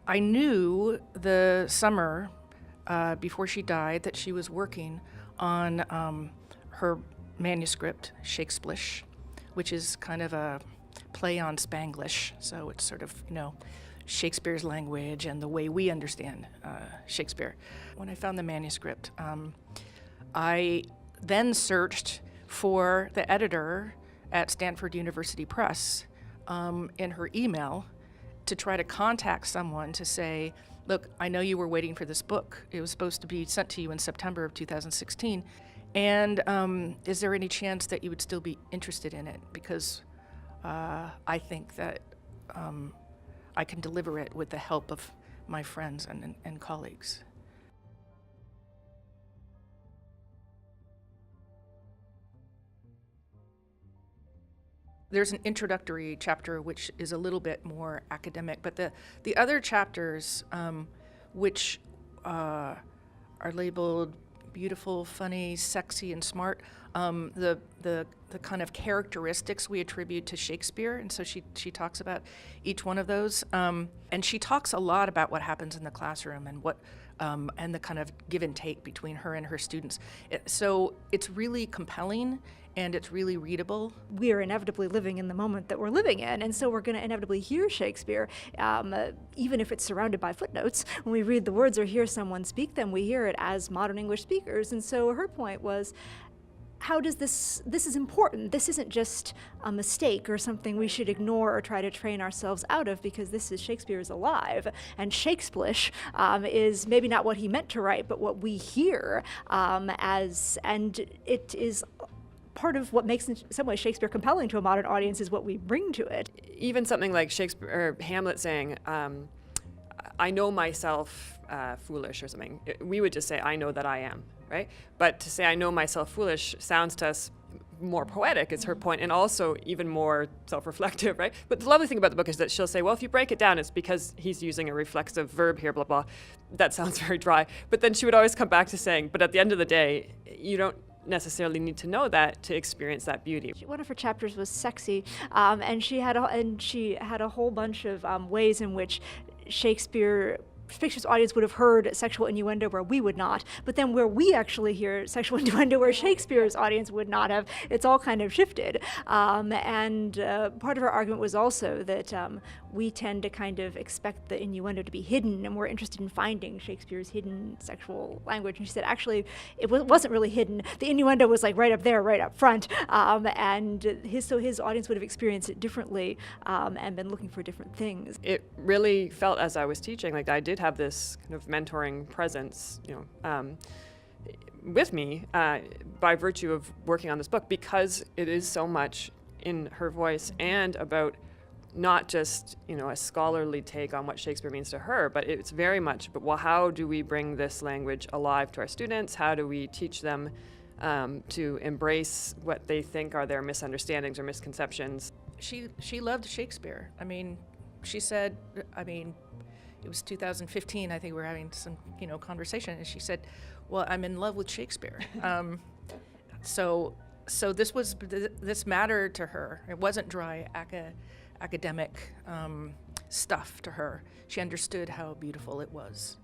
I knew the summer before she died that she was working on her manuscript, Shakesplish, which is kind of a play on Spanglish. So it's sort of, Shakespeare's language and the way we understand Shakespeare. When I found the manuscript, I then searched for the editor at Stanford University Press in her email to try to contact someone to say, look, I know you were waiting for this book. It was supposed to be sent to you in September of 2016. And is there any chance that you would still be interested in it? Because I think that I can deliver it with the help of my friends and colleagues. There's an introductory chapter which is a little bit more academic, but the other chapters, which are labeled beautiful, funny, sexy, and smart, the kind of characteristics we attribute to Shakespeare, and so she talks about each one of those, and she talks a lot about what happens in the classroom and what and the kind of give and take between her and her students. So it's really compelling and it's really readable. We are inevitably living in the moment that we're living in, and so we're going to inevitably hear Shakespeare, even if it's surrounded by footnotes. When we read the words or hear someone speak them, we hear it as modern English speakers. And so her point was, how does this is important. This isn't just a mistake or something we should ignore or try to train ourselves out of, because this is Shakespeare is alive. And Shakesplish is maybe not what he meant to write, but what we hear and it is part of what makes, in some ways, Shakespeare compelling to a modern audience is what we bring to it. Even something like Shakespeare or Hamlet saying, I know myself foolish or something. We would just say, I know that I am, right? But to say I know myself foolish sounds to us more poetic, is her point, and also even more self-reflective, right? But the lovely thing about the book is that she'll say, well, if you break it down, it's because he's using a reflexive verb here, blah, blah. That sounds very dry. But then she would always come back to saying, but at the end of the day, you don't necessarily need to know that to experience that beauty. One of her chapters was sexy, and she had a whole bunch of ways in which Shakespeare's audience would have heard sexual innuendo where we would not, but then where we actually hear sexual innuendo where Shakespeare's audience would not have, it's all kind of shifted. And part of her argument was also that we tend to kind of expect the innuendo to be hidden, and we're interested in finding Shakespeare's hidden sexual language. And she said, actually, it wasn't really hidden. The innuendo was like right up there, right up front, and his audience would have experienced it differently and been looking for different things. It really felt, as I was teaching, like I did have this kind of mentoring presence, with me by virtue of working on this book, because it is so much in her voice and about not just, a scholarly take on what Shakespeare means to her, but it's very much about, well, how do we bring this language alive to our students? How do we teach them to embrace what they think are their misunderstandings or misconceptions? She loved Shakespeare. She said, it was 2015, I think we were having some, conversation, and she said, well, I'm in love with Shakespeare. So this mattered to her. It wasn't dry academic stuff to her. She understood how beautiful it was.